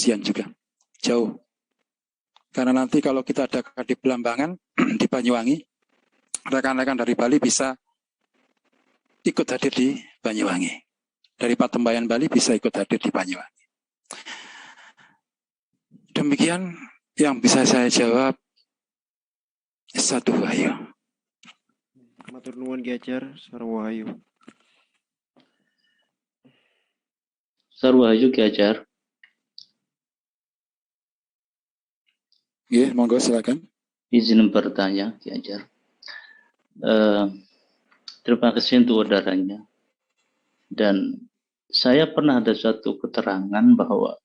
kasihan juga, jauh. Karena nanti kalau kita ada di Belambangan, di Banyuwangi, rekan-rekan dari Bali bisa ikut hadir di Banyuwangi. Dari Patembayan Bali bisa ikut hadir di Banyuwangi. Demikian yang bisa saya jawab. Satu Wahyu. Matur nuwun Ki Ajar, Sarwahayu. Sarwahayu Ki Ajar. Ya, monggo silakan. Izin bertanya Ki Ajar. Terima kasih untuk udaranya. Dan saya pernah ada suatu keterangan bahwa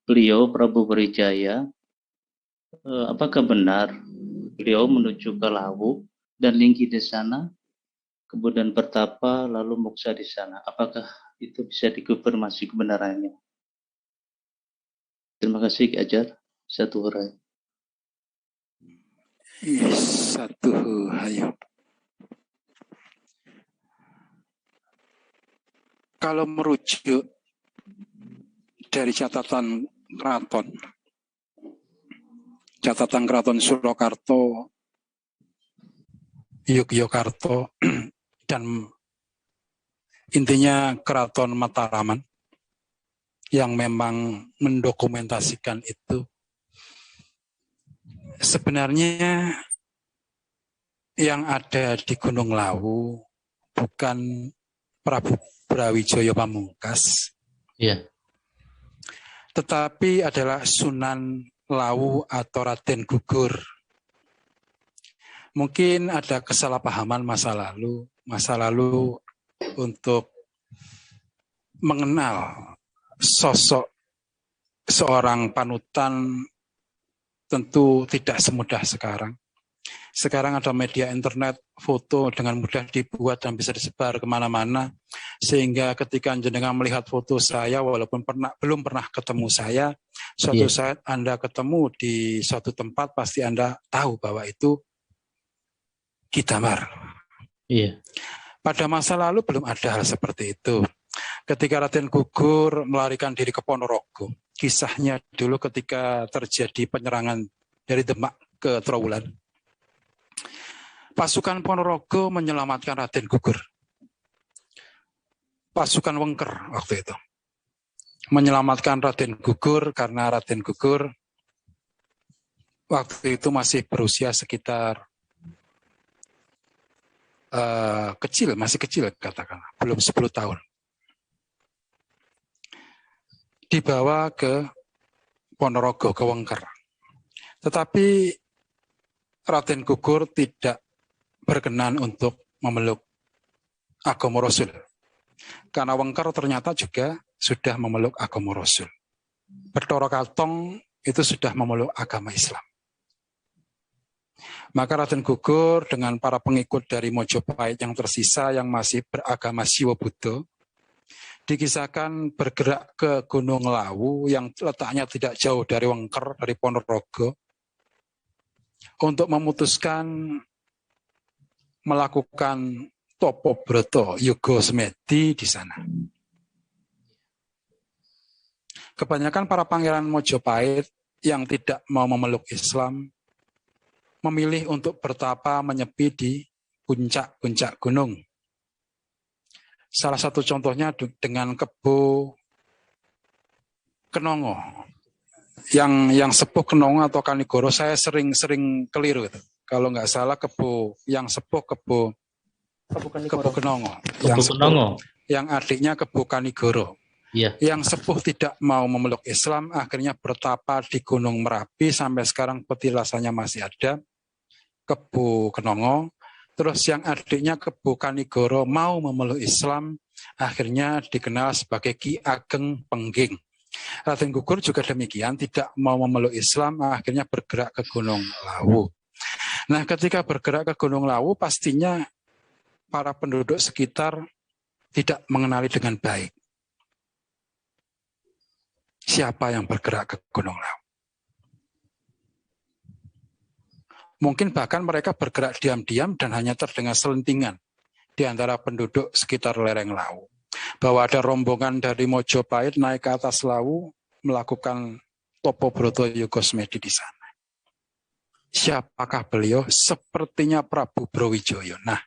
beliau Prabu Brawijaya, apakah benar beliau menuju ke Lawu dan linggi di sana, kemudian bertapa lalu moksa di sana? Apakah itu bisa dikonfirmasi kebenarannya? Terima kasih Ki Ajar. Satu hurai. Satu Wahyu. Kalau merujuk dari catatan keraton Surakarta, Yogyakarta, dan intinya keraton Mataraman yang memang mendokumentasikan itu, sebenarnya yang ada di Gunung Lawu bukan Prabu Brawijaya Pamungkas, tetapi adalah Sunan Lawu atau Raden Gugur. Mungkin ada kesalahpahaman masa lalu untuk mengenal sosok seorang panutan tentu tidak semudah sekarang. Sekarang ada media internet, foto dengan mudah dibuat dan bisa disebar kemana-mana. Sehingga ketika jenengan melihat foto saya, walaupun belum pernah ketemu saya, suatu saat Anda ketemu di suatu tempat, pasti Anda tahu bahwa itu Ki Damar. Pada masa lalu belum ada hal seperti itu. Ketika Raden Gugur melarikan diri ke Ponorogo, kisahnya dulu ketika terjadi penyerangan dari Demak ke Trowulan, pasukan Ponorogo menyelamatkan Raden Gugur. Pasukan Wengker waktu itu menyelamatkan Raden Gugur karena Raden Gugur waktu itu masih berusia sekitar masih kecil katakanlah, belum 10 tahun. Dibawa ke Ponorogo, ke Wengker. Tetapi Raden Gugur tidak berkenan untuk memeluk agama Rasul. Karena Wengker ternyata juga sudah memeluk agama Rasul. Bathara Katong itu sudah memeluk agama Islam. Maka Raden Gugur dengan para pengikut dari Mojopahit yang tersisa yang masih beragama Siwa Buddha, dikisahkan bergerak ke Gunung Lawu yang letaknya tidak jauh dari Wengker, dari Ponorogo, untuk memutuskan melakukan Topo Broto Yoga Semedi di sana. Kebanyakan para pangeran Mojopahit yang tidak mau memeluk Islam memilih untuk bertapa menyepi di puncak-puncak gunung. Salah satu contohnya dengan Kebo Kenongo. Yang sepuh Kenongo atau Kanigoro, saya sering keliru itu. Kalau nggak salah Kebo yang sepuh Kebo Kenongo. Yang adiknya Kebo Kanigoro. Yang sepuh tidak mau memeluk Islam, akhirnya bertapa di Gunung Merapi sampai sekarang petilasannya masih ada. Kebo Kenongo. Terus yang adiknya Kebo Kanigoro mau memeluk Islam, akhirnya dikenal sebagai Ki Ageng Pengging. Raden Gugur juga demikian, tidak mau memeluk Islam, akhirnya bergerak ke Gunung Lawu. Nah, ketika bergerak ke Gunung Lawu, pastinya para penduduk sekitar tidak mengenali dengan baik siapa yang bergerak ke Gunung Lawu. Mungkin bahkan mereka bergerak diam-diam dan hanya terdengar selentingan di antara penduduk sekitar lereng Lawu. Bahwa ada rombongan dari Mojopahit naik ke atas Lawu, melakukan Topo Broto Yogosmedi di sana. Siapakah beliau? Sepertinya Prabu Brawijaya. Nah,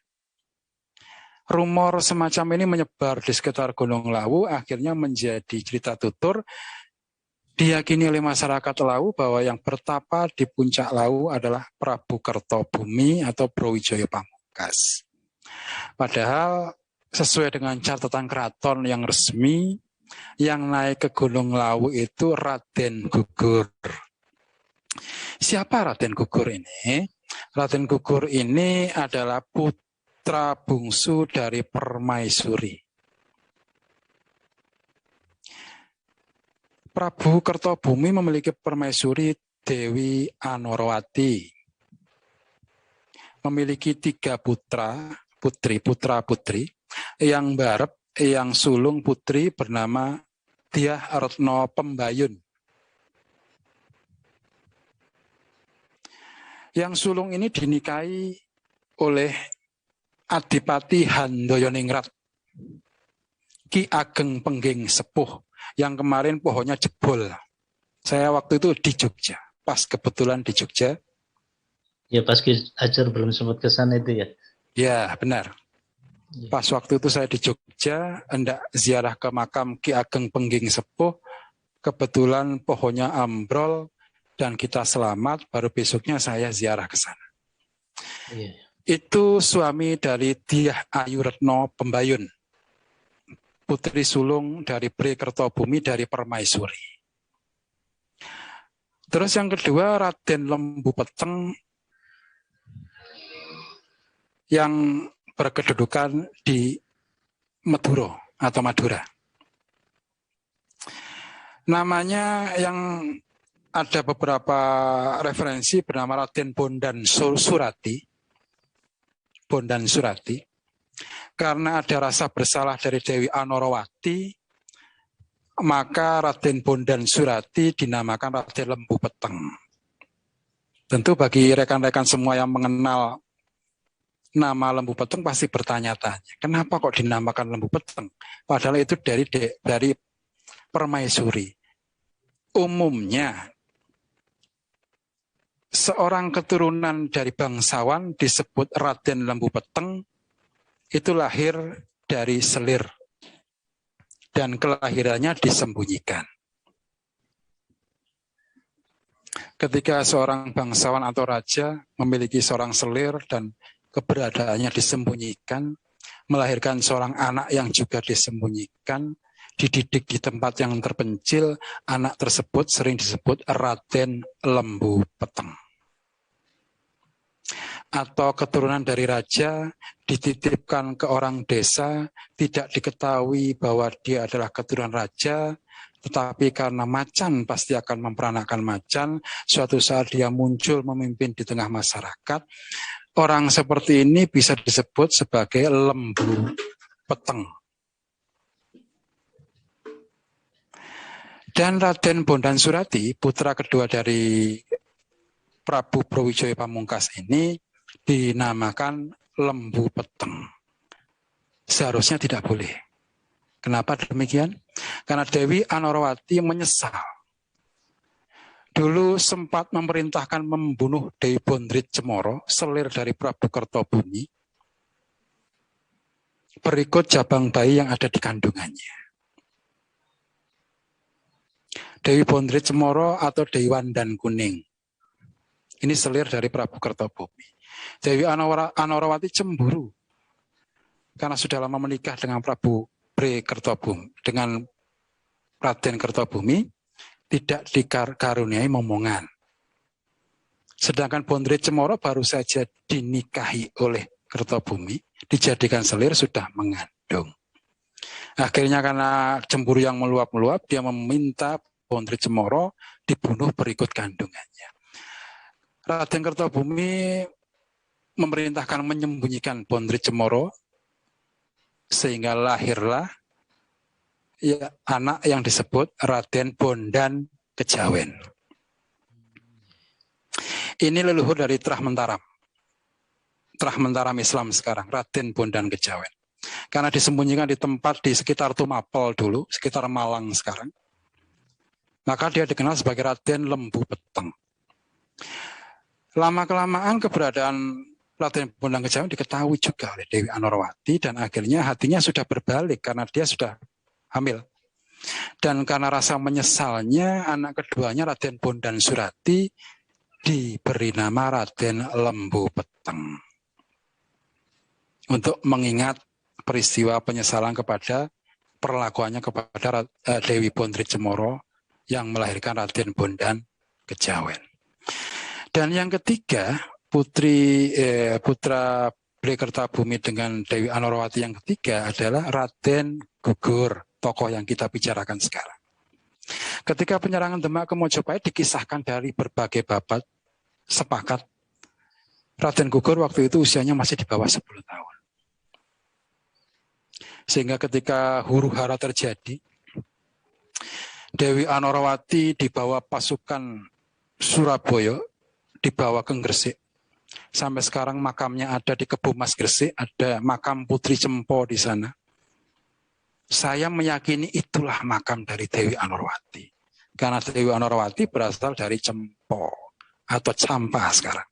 rumor semacam ini menyebar di sekitar Gunung Lawu, akhirnya menjadi cerita tutur. Diyakini oleh masyarakat Lawu bahwa yang bertapa di puncak Lawu adalah Prabu Kertobumi atau Brawijaya Pamungkas. Padahal sesuai dengan catatan keraton yang resmi, yang naik ke Gunung Lawu itu Raden Gugur. Siapa Raden Gugur ini? Raden Gugur ini adalah putra bungsu dari Permaisuri. Prabu Kertobumi memiliki permaisuri Dewi Anorowati. Memiliki 3 putra-putri. Yang barep, yang sulung putri bernama Dyah Retno Pembayun. Yang sulung ini dinikahi oleh Adipati Handoyoningrat, Ki Ageng Pengging Sepuh, yang kemarin pohonnya jebol. Saya waktu itu di Jogja, pas kebetulan di Jogja. Ya pas Ki Ajar belum sempat ke sana itu ya? Ya benar. Pas waktu itu saya di Jogja, hendak ziarah ke makam Ki Ageng Pengging Sepuh, kebetulan pohonnya ambrol dan kita selamat, baru besoknya saya ziarah ke sana. Iya. Itu suami dari Dyah Ayu Retno Pembayun, putri sulung dari Bre Kertobumi dari Permaisuri. Terus yang kedua Raden Lembu Peteng yang berkedudukan di Madura atau Madura. Namanya yang ada beberapa referensi bernama Raden Bondan Surati. Bondan Surati. Karena ada rasa bersalah dari Dewi Anorowati, maka Raden Bondan Surati dinamakan Raden Lembu Peteng. Tentu bagi rekan-rekan semua yang mengenal nama Lembu Peteng pasti bertanya-tanya, kenapa kok dinamakan Lembu Peteng? Padahal itu dari Permaisuri. Umumnya seorang keturunan dari bangsawan disebut Raden Lembu Peteng itu lahir dari selir dan kelahirannya disembunyikan. Ketika seorang bangsawan atau raja memiliki seorang selir dan keberadaannya disembunyikan, melahirkan seorang anak yang juga disembunyikan, dididik di tempat yang terpencil, anak tersebut sering disebut Raden Lembu Peteng. Atau keturunan dari raja dititipkan ke orang desa, tidak diketahui bahwa dia adalah keturunan raja, tetapi karena macan pasti akan memperanakkan macan, suatu saat dia muncul memimpin di tengah masyarakat. Orang seperti ini bisa disebut sebagai Lembu Peteng. Dan Raden Bondan Surati, putra kedua dari Prabu Brawijaya Pamungkas ini, dinamakan Lembu Peteng. Seharusnya tidak boleh. Kenapa demikian? Karena Dewi Anorowati menyesal. Dulu sempat memerintahkan membunuh Dewi Bondrit Cemoro, selir dari Prabu Kertobumi, berikut jabang bayi yang ada di kandungannya. Dewi Bondrit Cemoro atau Dewi Wandan Kuning. Ini selir dari Prabu Kertobumi. Dewi Anorowati cemburu karena sudah lama menikah dengan Prabu Bre Kertobumi, dengan Raden Kertobumi, tidak dikaruniai momongan. Sedangkan Bondrit Cemoro baru saja dinikahi oleh Kertobumi, dijadikan selir, sudah mengandung. Akhirnya karena cemburu yang meluap-meluap, dia meminta Bondrit Cemoro dibunuh berikut kandungannya. Raden Kertobumi memerintahkan menyembunyikan Bondrit Cemoro, sehingga lahirlah anak yang disebut Raden Bondan Kejawen. Ini leluhur dari Trah Mentaram. Trah Mentaram Islam sekarang, Raden Bondan Kejawen. Karena disembunyikan di tempat di sekitar Tumapel dulu, sekitar Malang sekarang. Maka dia dikenal sebagai Raden Lembu Peteng. Lama-kelamaan keberadaan Raden Bondan Kejawen diketahui juga oleh Dewi Anorowati dan akhirnya hatinya sudah berbalik karena dia sudah hamil. Dan karena rasa menyesalnya, anak keduanya Raden Bondan Surati diberi nama Raden Lembu Peteng. Untuk mengingat peristiwa penyesalan kepada perlakuannya kepada Dewi Bontri Cemoro yang melahirkan Raden Bondan Kejawen. Dan yang ketiga, putra Blekertabumi dengan Dewi Anorowati yang ketiga adalah Raden Gugur, tokoh yang kita bicarakan sekarang. Ketika penyerangan Demak ke Mojopahit dikisahkan dari berbagai babat, sepakat Raden Gugur waktu itu usianya masih di bawah 10 tahun. Sehingga ketika huru-hara terjadi, Dewi Anorowati dibawa pasukan Surabaya, dibawa ke Gresik. Sampai sekarang makamnya ada di Kebumas Gresik, ada makam Putri Cempo di sana. Saya meyakini itulah makam dari Dewi Anorowati. Karena Dewi Anorowati berasal dari Cempo atau Campa sekarang.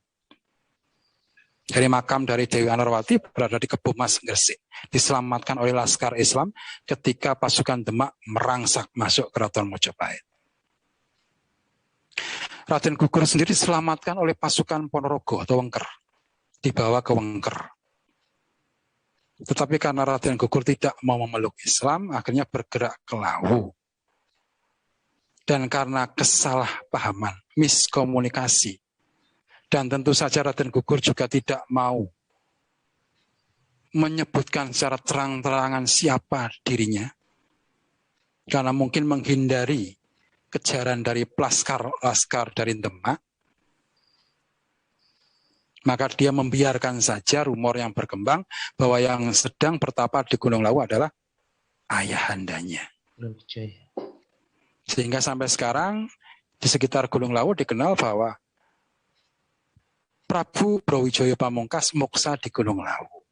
Jadi makam dari Dewi Anorowati berada di Kebumas Gresik. Diselamatkan oleh Laskar Islam ketika pasukan Demak merangsak masuk Keraton Mojopahit. Raden Gugur sendiri diselamatkan oleh pasukan Ponorogo atau Wengker. Dibawa ke Wengker. Tetapi karena Raden Gugur tidak mau memeluk Islam, akhirnya bergerak ke Lawu. Dan karena kesalahpahaman, miskomunikasi, dan tentu saja Raden Gugur juga tidak mau menyebutkan secara terang-terangan siapa dirinya, karena mungkin menghindari kejaran dari laskar dari Demak, maka dia membiarkan saja rumor yang berkembang bahwa yang sedang bertapa di Gunung Lawu adalah ayahandanya. Sehingga sampai sekarang di sekitar Gunung Lawu dikenal bahwa Prabu Brawijaya Pamungkas moksa di Gunung Lawu.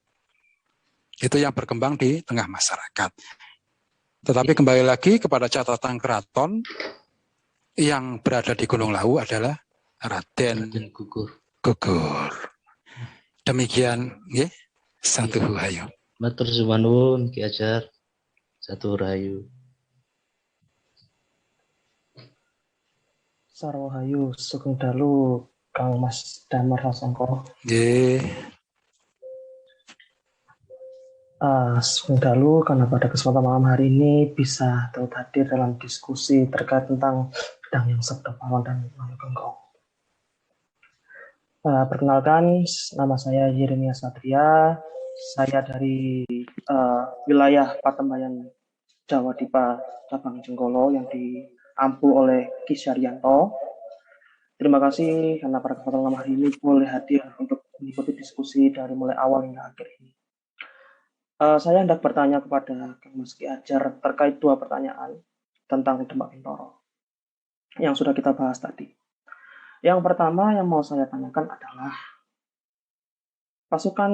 Itu yang berkembang di tengah masyarakat. Tetapi kembali lagi kepada catatan keraton, yang berada di Gunung Lawu adalah Raden Gugur. Demikian, ya. Satu Rahayu. Matur suwun Ki Ajar. Satu Rahayu. Sarwahayu Sugeng Dalu Kang Mas Damar Rasongko. Nggih. Sugeng Dalu, karena pada kesempatan malam hari ini bisa turut hadir dalam diskusi terkait tentang pedang yang sabda pahlawan dan Manu Genggong. Perkenalkan, nama saya Yeremia Satria. Saya dari wilayah Patembayan Jawa Dipa Cabang Jenggolo yang diampu oleh Ki Syarianto. Terima kasih karena pada kesempatan malam hari ini boleh hadir untuk mengikuti diskusi dari mulai awal hingga akhir ini. Saya hendak bertanya kepada Kang Mas Ki Ajar terkait dua pertanyaan tentang Demak Bintoro yang sudah kita bahas tadi. Yang pertama yang mau saya tanyakan adalah pasukan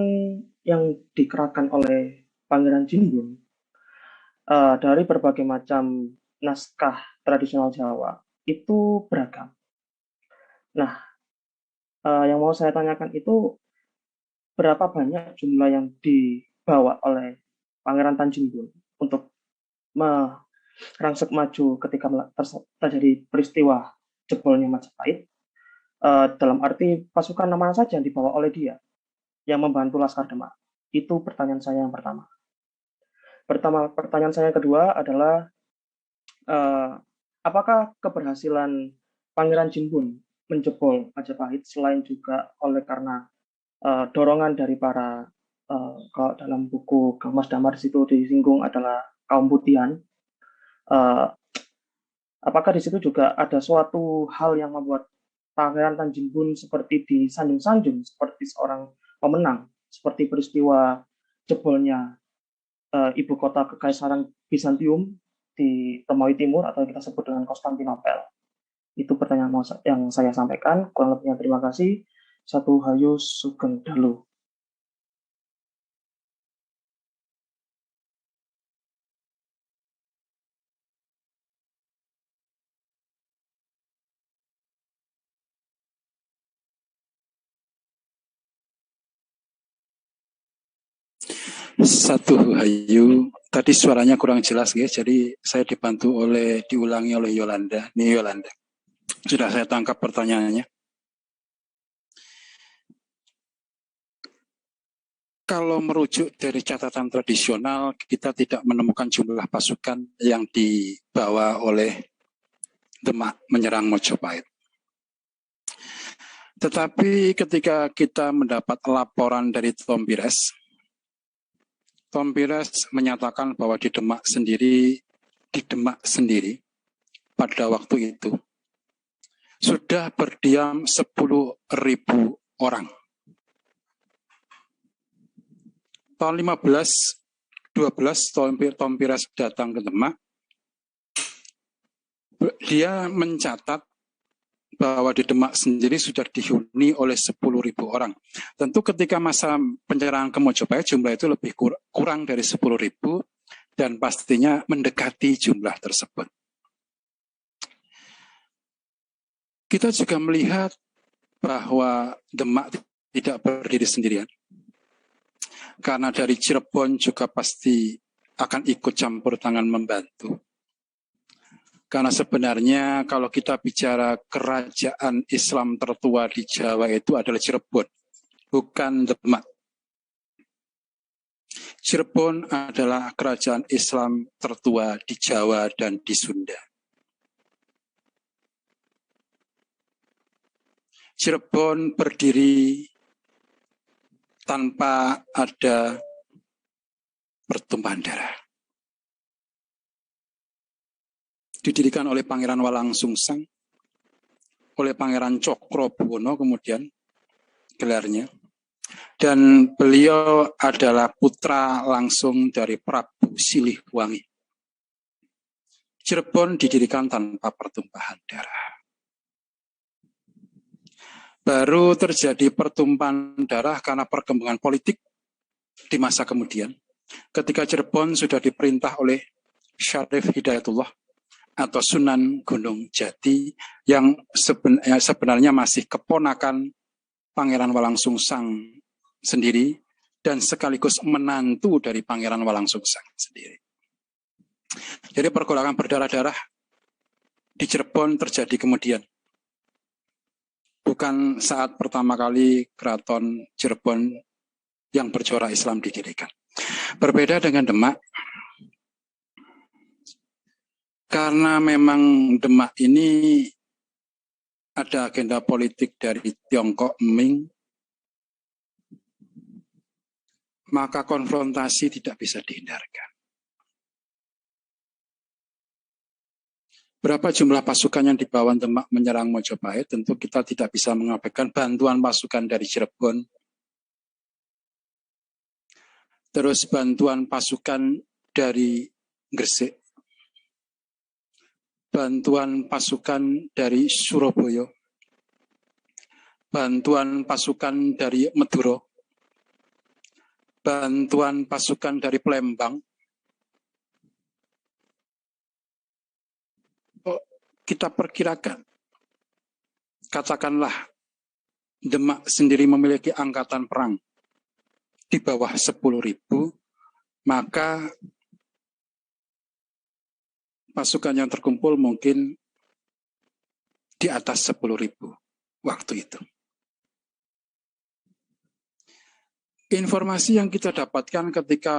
yang dikerahkan oleh Pangeran Jinbun dari berbagai macam naskah tradisional Jawa itu beragam. Nah, yang mau saya tanyakan itu berapa banyak jumlah yang dibawa oleh Pangeran Tanjung untuk merangsek maju ketika terjadi peristiwa jebolnya Majapahit, dalam arti pasukan mana saja yang dibawa oleh dia yang membantu Laskar Demak. Itu pertanyaan saya yang pertama. Pertanyaan saya yang kedua adalah apakah keberhasilan Pangeran Jinbun menjebol Majapahit selain juga oleh karena dorongan dari para kalau dalam buku Kang Mas Damar situ disinggung adalah kaum putihan. Apakah di situ juga ada suatu hal yang membuat Pangeran Tanjung seperti disanjung-sanjung seperti seorang pemenang, seperti peristiwa jebolnya ibu kota Kekaisaran Bizantium di Romawi Timur atau yang kita sebut dengan Konstantinopel. Itu pertanyaan yang saya sampaikan. Kurang lebihnya terima kasih. Satu Hayu Sugeng Dalu. Satu Hayu, tadi suaranya kurang jelas guys, jadi saya diulangi oleh Yolanda. Nih Yolanda, sudah saya tangkap pertanyaannya. Kalau merujuk dari catatan tradisional, kita tidak menemukan jumlah pasukan yang dibawa oleh Demak menyerang Mojopahit. Tetapi ketika kita mendapat laporan dari Tom Pires menyatakan bahwa di Demak sendiri pada waktu itu sudah berdiam 10.000 orang. Tahun 15-12 Tom Pires datang ke Demak, dia mencatat bahwa di Demak sendiri sudah dihuni oleh 10.000 orang. Tentu ketika masa penyerangan ke Mojopahit jumlah itu lebih kurang dari 10.000 dan pastinya mendekati jumlah tersebut. Kita juga melihat bahwa Demak tidak berdiri sendirian. Karena dari Cirebon juga pasti akan ikut campur tangan membantu. Karena sebenarnya kalau kita bicara kerajaan Islam tertua di Jawa itu adalah Cirebon, bukan Demak. Cirebon adalah kerajaan Islam tertua di Jawa dan di Sunda. Cirebon berdiri tanpa ada pertumpahan darah. Didirikan oleh Pangeran Walangsungsang, oleh Pangeran Cokrobuwono kemudian gelarnya. Dan beliau adalah putra langsung dari Prabu Siliwangi. Cirebon didirikan tanpa pertumpahan darah. Baru terjadi pertumpahan darah karena perkembangan politik di masa kemudian. Ketika Cirebon sudah diperintah oleh Syarif Hidayatullah atau Sunan Gunung Jati yang sebenarnya masih keponakan Pangeran Walangsungsang sendiri dan sekaligus menantu dari Pangeran Walangsungsang sendiri. Jadi pergolakan berdarah-darah di Cirebon terjadi kemudian. Bukan saat pertama kali keraton Cirebon yang bercorak Islam didirikan. Berbeda dengan Demak, karena memang Demak ini ada agenda politik dari Tiongkok Ming, maka konfrontasi tidak bisa dihindarkan. Berapa jumlah pasukan yang dibawa Demak menyerang Mojopahit? Tentu kita tidak bisa mengabaikan bantuan pasukan dari Cirebon. Terus bantuan pasukan dari Gresik. Bantuan pasukan dari Surabaya. Bantuan pasukan dari Madura. Bantuan pasukan dari Palembang. Kita perkirakan, katakanlah Demak sendiri memiliki angkatan perang di bawah 10.000, maka pasukan yang terkumpul mungkin di atas 10.000 waktu itu. Informasi yang kita dapatkan ketika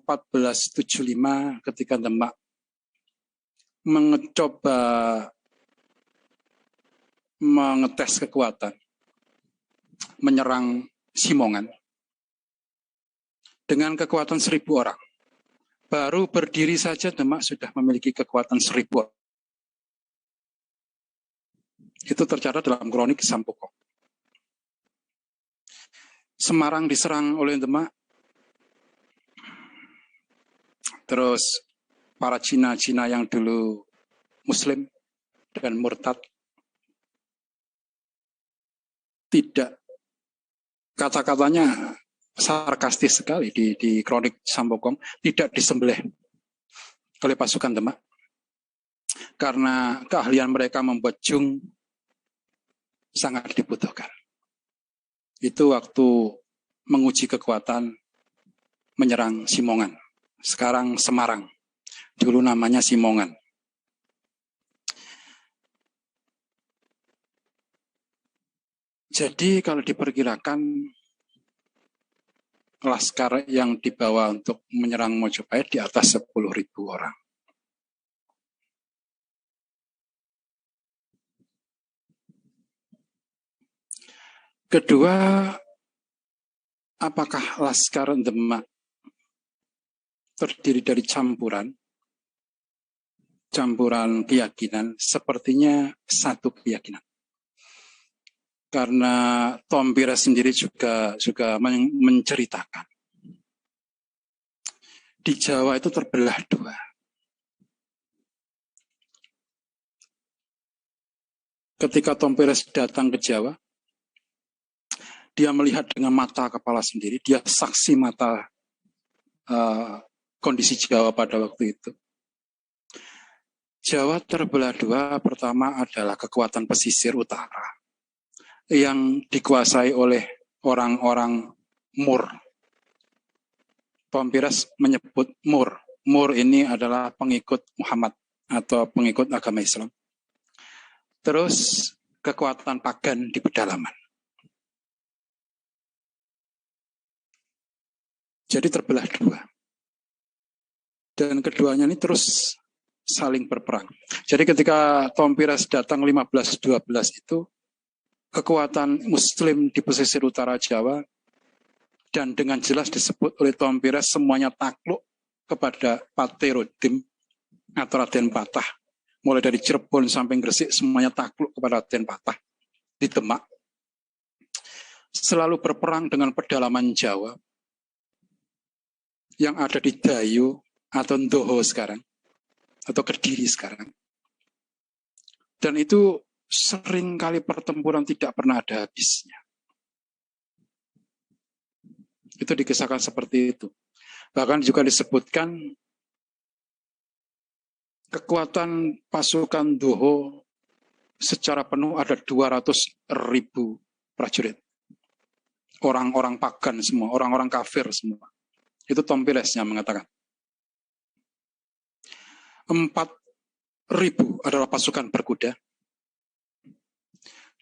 1475, ketika Demak mencoba mengetes kekuatan, menyerang Simongan dengan kekuatan 1.000 orang. Baru berdiri saja Demak sudah memiliki kekuatan 1.000 orang. Itu tercatat dalam kronik Sampokong. Semarang diserang oleh Demak. Terus para Cina-Cina yang dulu Muslim dan murtad tidak, kata-katanya sarkastis sekali di kronik Sampokong, tidak disembelih oleh pasukan Demak karena keahlian mereka membuat jung sangat dibutuhkan. Itu waktu menguji kekuatan menyerang Simongan. Sekarang Semarang. Dulu namanya Simongan. Jadi kalau diperkirakan laskar yang dibawa untuk menyerang Mojopahit di atas 10.000 orang. Kedua, apakah Laskar Demak terdiri dari campuran keyakinan? Sepertinya satu keyakinan. Karena Tompira sendiri juga menceritakan di Jawa itu terbelah dua. Ketika Tompires datang ke Jawa, dia melihat dengan mata kepala sendiri, dia saksi mata kondisi Jawa pada waktu itu. Jawa terbelah dua, pertama adalah kekuatan pesisir utara yang dikuasai oleh orang-orang Mur. Tompires menyebut Mur. Mur ini adalah pengikut Muhammad atau pengikut agama Islam. Terus kekuatan pagan di pedalaman. Jadi terbelah dua. Dan keduanya ini terus saling berperang. Jadi ketika Tompires datang 1512 itu, kekuatan Muslim di pesisir utara Jawa dan dengan jelas disebut oleh Tompires semuanya takluk kepada Paterodim atau Raden Patah. Mulai dari Cirebon sampai Gresik semuanya takluk kepada Raden Patah di Demak. Selalu berperang dengan pedalaman Jawa yang ada di Dayu atau Ndoho sekarang, atau Kediri sekarang. Dan itu sering kali pertempuran tidak pernah ada habisnya. Itu dikisahkan seperti itu. Bahkan juga disebutkan kekuatan pasukan Ndoho secara penuh ada 200.000 prajurit. Orang-orang pagan semua, orang-orang kafir semua. Itu Tompires yang mengatakan. 4.000 adalah pasukan berkuda.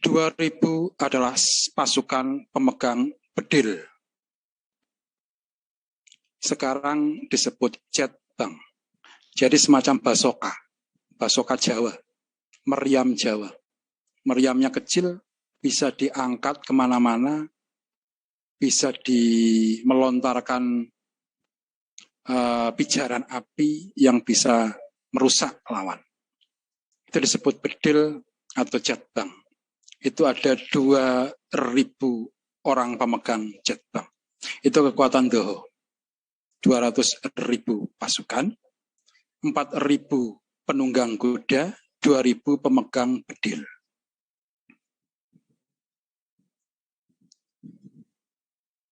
2.000 adalah pasukan pemegang bedil. Sekarang disebut jetbang. Jadi semacam basoka Jawa, meriam Jawa. Meriamnya kecil, bisa diangkat kemana-mana, bisa melontarkan pijaran api yang bisa merusak lawan. Itu disebut bedil atau jetbang. Itu ada 2.000 orang pemegang jetbang. Itu kekuatan Ndoho. 200.000 pasukan, 4.000 penunggang kuda, 2.000 pemegang bedil.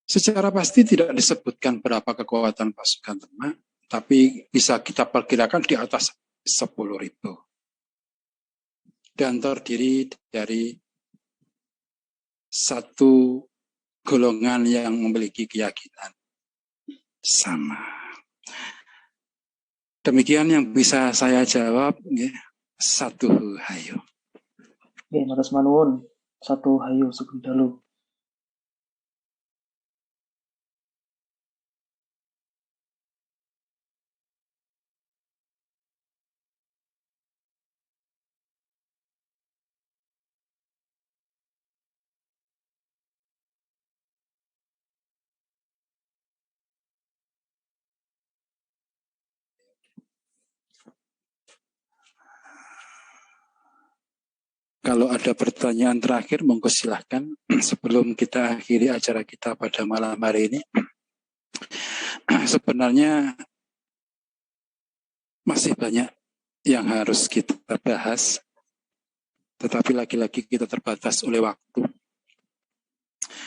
Secara pasti tidak disebutkan berapa kekuatan pasukan Demak, tapi bisa kita perkirakan di atas 10.000. Dan terdiri dari satu golongan yang memiliki keyakinan sama. Demikian yang bisa saya jawab. Ya. Satu hayo. Ya, matur manuwun. Satu hayo sugeng dalu. Kalau ada pertanyaan terakhir, monggo silahkan sebelum kita akhiri acara kita pada malam hari ini. Sebenarnya masih banyak yang harus kita bahas, tetapi lagi-lagi kita terbatas oleh waktu.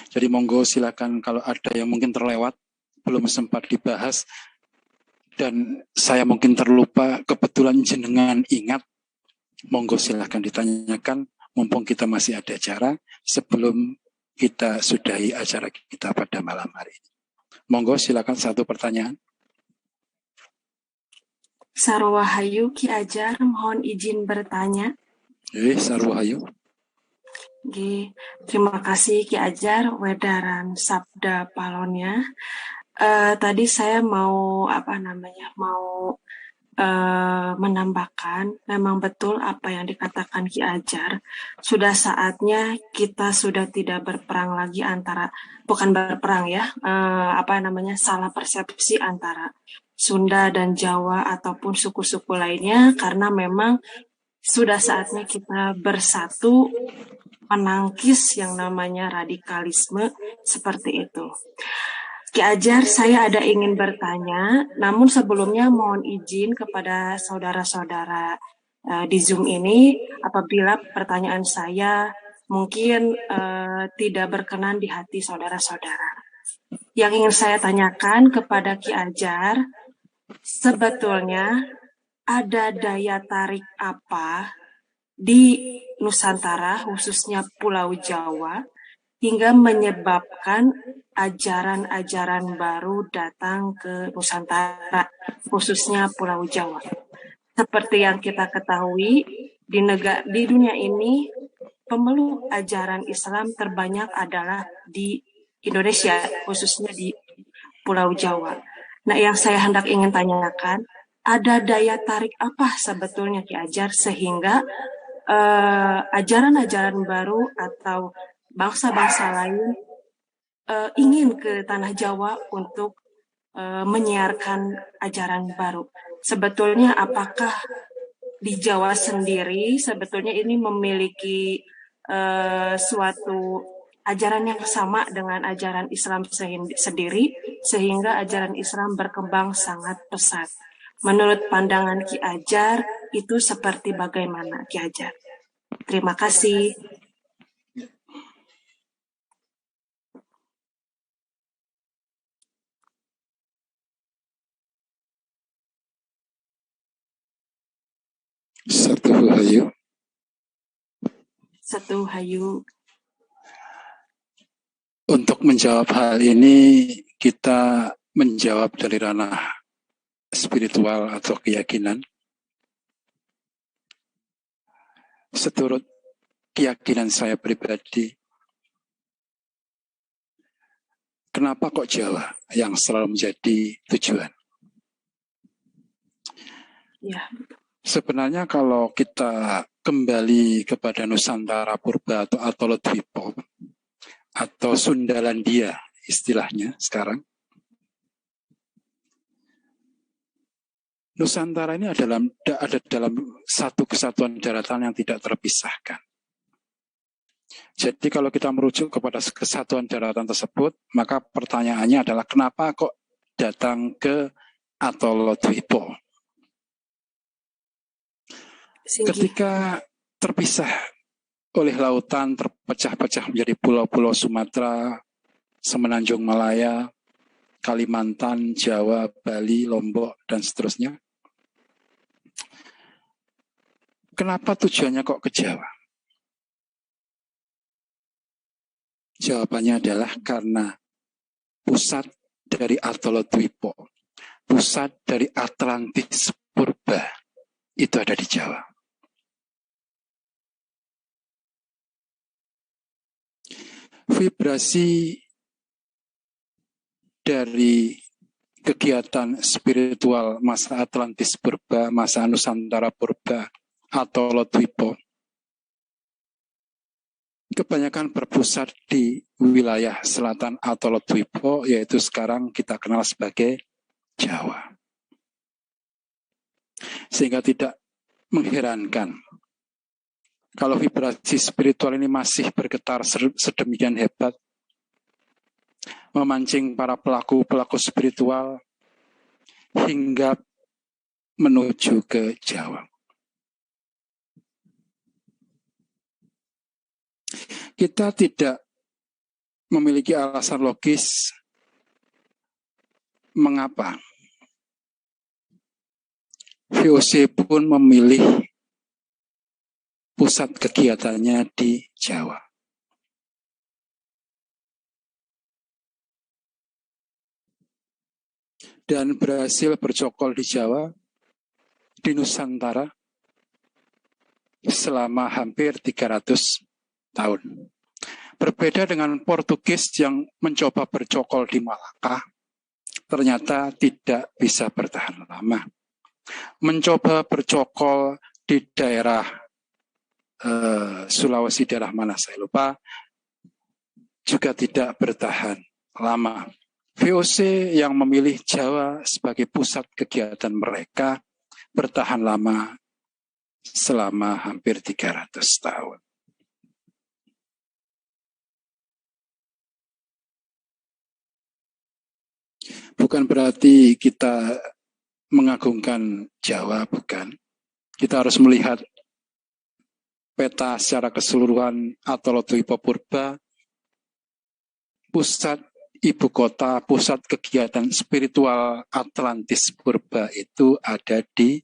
Jadi monggo silakan kalau ada yang mungkin terlewat, belum sempat dibahas, dan saya mungkin terlupa, kebetulan jenengan ingat, monggo silahkan ditanyakan, mumpung kita masih ada acara, sebelum kita sudahi acara kita pada malam hari ini. Monggo silakan satu pertanyaan. Sarwahayu Ki Ajar, mohon izin bertanya. Sarwahayu. Terima kasih Ki Ajar, wedaran sabda palonnya. Tadi saya mau menambahkan, memang betul apa yang dikatakan Ki Ajar. Sudah saatnya kita sudah tidak berperang lagi bukan berperang ya, salah persepsi antara Sunda dan Jawa ataupun suku-suku lainnya, karena memang sudah saatnya kita bersatu menangkis yang namanya radikalisme seperti itu. Ki Ajar, saya ingin bertanya, namun sebelumnya mohon izin kepada saudara-saudara di Zoom ini, apabila pertanyaan saya mungkin tidak berkenan di hati saudara-saudara. Yang ingin saya tanyakan kepada Ki Ajar, sebetulnya ada daya tarik apa di Nusantara, khususnya Pulau Jawa, hingga menyebabkan ajaran-ajaran baru datang ke Nusantara, khususnya Pulau Jawa. Seperti yang kita ketahui, di dunia ini, pemeluk ajaran Islam terbanyak adalah di Indonesia, khususnya di Pulau Jawa. Nah, yang saya ingin tanyakan, ada daya tarik apa sebetulnya Ki Ajar sehingga ajaran-ajaran baru atau bangsa-bangsa lain ingin ke tanah Jawa untuk menyiarkan ajaran baru. Sebetulnya apakah di Jawa sendiri sebetulnya ini memiliki suatu ajaran yang sama dengan ajaran Islam sendiri, sehingga ajaran Islam berkembang sangat pesat. Menurut pandangan Ki Ajar, itu seperti bagaimana Ki Ajar? Terima kasih. Satu hayu. Untuk menjawab hal ini, kita menjawab dari ranah spiritual atau keyakinan. Seturut keyakinan saya pribadi, kenapa kok Jawa yang selalu menjadi tujuan? Ya. Sebenarnya kalau kita kembali kepada Nusantara Purba atau Atolodwipo atau Sundalandia istilahnya sekarang, Nusantara ini ada dalam satu kesatuan daratan yang tidak terpisahkan. Jadi kalau kita merujuk kepada kesatuan daratan tersebut, maka pertanyaannya adalah kenapa kok datang ke Atolodwipo? Ketika terpisah oleh lautan, terpecah-pecah menjadi pulau-pulau Sumatera, Semenanjung Malaya, Kalimantan, Jawa, Bali, Lombok, dan seterusnya. Kenapa tujuannya kok ke Jawa? Jawabannya adalah karena pusat dari Atolodwipo, pusat dari Atlantis Purba, itu ada di Jawa. Vibrasi dari kegiatan spiritual masa Atlantis Purba, masa Nusantara Purba, Atolodwipo, kebanyakan berpusat di wilayah selatan Atolodwipo, yaitu sekarang kita kenal sebagai Jawa. Sehingga tidak mengherankan kalau vibrasi spiritual ini masih bergetar sedemikian hebat, memancing para pelaku-pelaku spiritual hingga menuju ke Jawa. Kita tidak memiliki alasan logis mengapa VOC pun memilih pusat kegiatannya di Jawa. dan berhasil bercokol di Jawa, di Nusantara, selama hampir 300 tahun. Berbeda dengan Portugis yang mencoba bercokol di Malaka, ternyata tidak bisa bertahan lama. Mencoba bercokol di daerah Sulawesi, daerah mana saya lupa, juga tidak bertahan lama. VOC yang memilih Jawa sebagai pusat kegiatan mereka bertahan lama selama hampir 300 tahun. Bukan berarti kita mengagungkan Jawa, bukan. Kita harus melihat peta secara keseluruhan Atolotuipo Purba, pusat ibu kota, pusat kegiatan spiritual Atlantis Purba itu ada di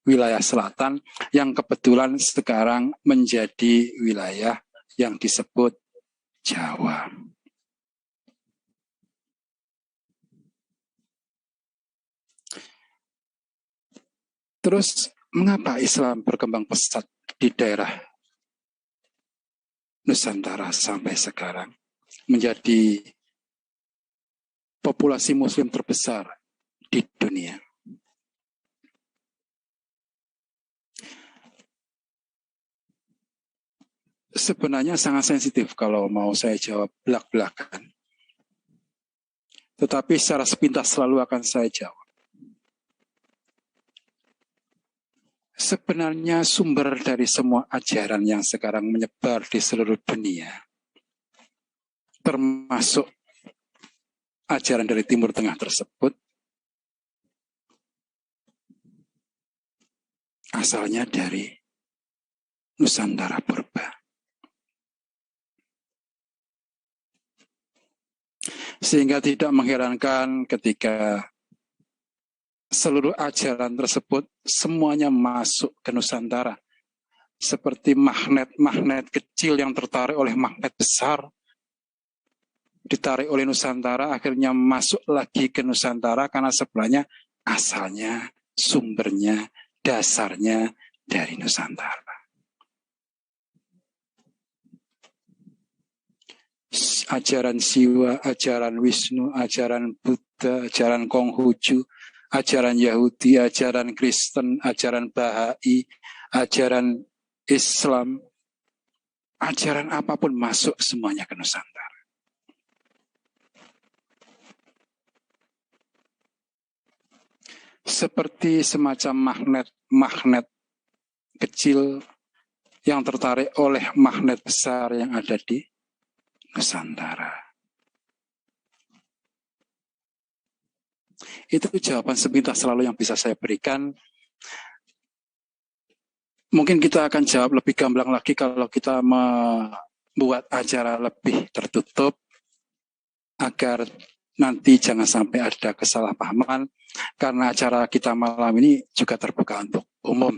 wilayah selatan yang kebetulan sekarang menjadi wilayah yang disebut Jawa. Terus mengapa Islam berkembang pesat di daerah Nusantara sampai sekarang menjadi populasi Muslim terbesar di dunia? Sebenarnya sangat sensitif kalau mau saya jawab belak-belakan. Tetapi secara sepintas selalu akan saya jawab. Sebenarnya sumber dari semua ajaran yang sekarang menyebar di seluruh dunia, termasuk ajaran dari Timur Tengah tersebut, asalnya dari Nusantara Purba. Sehingga tidak mengherankan ketika seluruh ajaran tersebut semuanya masuk ke Nusantara. Seperti magnet-magnet kecil yang tertarik oleh magnet besar. Ditarik oleh Nusantara, akhirnya masuk lagi ke Nusantara karena sebelahnya asalnya, sumbernya, dasarnya dari Nusantara. Ajaran Siwa, ajaran Wisnu, ajaran Buddha, ajaran Konghucu, ajaran Yahudi, ajaran Kristen, ajaran Bahai, ajaran Islam, ajaran apapun masuk semuanya ke Nusantara. Seperti semacam magnet kecil yang tertarik oleh magnet besar yang ada di Nusantara. Itu jawaban sepintas selalu yang bisa saya berikan. Mungkin kita akan jawab lebih gamblang lagi kalau kita membuat acara lebih tertutup agar nanti jangan sampai ada kesalahpahaman karena acara kita malam ini juga terbuka untuk umum.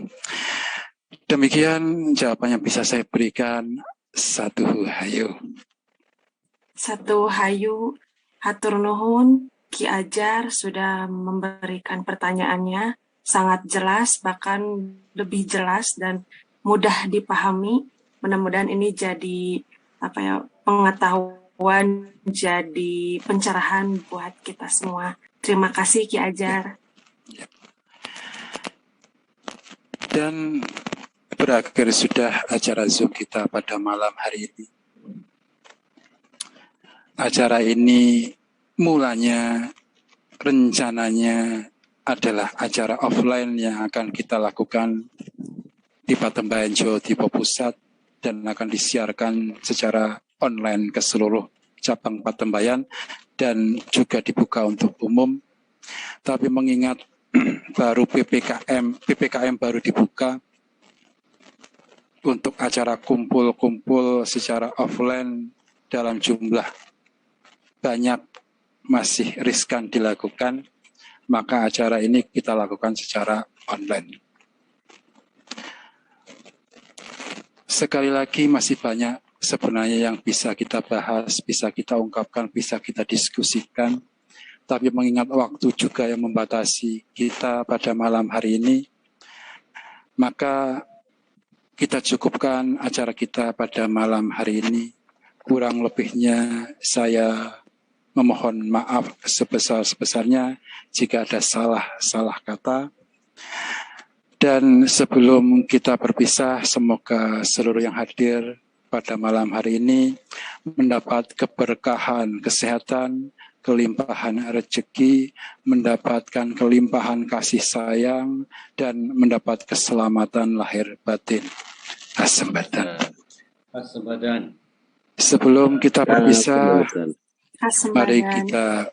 Demikian jawaban yang bisa saya berikan. Satu hayu. Satu hayu, hatur nuhun, Ki Ajar sudah memberikan pertanyaannya sangat jelas, bahkan lebih jelas dan mudah dipahami. Mudah-mudahan ini jadi pengetahuan, jadi pencerahan buat kita semua. Terima kasih Ki Ajar. Dan berakhir sudah acara Zoom kita pada malam hari ini. Acara ini mulanya, rencananya adalah acara offline yang akan kita lakukan di Patembayan Jawa Dipo Pusat dan akan disiarkan secara online ke seluruh cabang Patembayan dan juga dibuka untuk umum. Tapi mengingat baru PPKM baru dibuka, untuk acara kumpul-kumpul secara offline dalam jumlah banyak masih riskan dilakukan, maka acara ini kita lakukan secara online. Sekali lagi masih banyak sebenarnya yang bisa kita bahas, bisa kita ungkapkan, bisa kita diskusikan. tapi mengingat waktu juga yang membatasi kita pada malam hari ini, maka kita cukupkan acara kita pada malam hari ini. Kurang lebihnya saya memohon maaf sebesar-besarnya jika ada salah kata. Dan sebelum kita berpisah, semoga seluruh yang hadir pada malam hari ini mendapat keberkahan kesehatan, kelimpahan rezeki, mendapatkan kelimpahan kasih sayang, dan mendapat keselamatan lahir batin. Asembatan. Sebelum kita berpisah, mari kita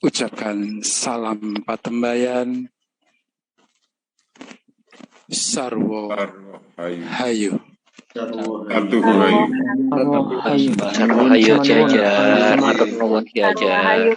ucapkan salam patembayan. Sarwo Hayu. Sarwo Hayu Ki Hajar. Hayu Ki Hajar.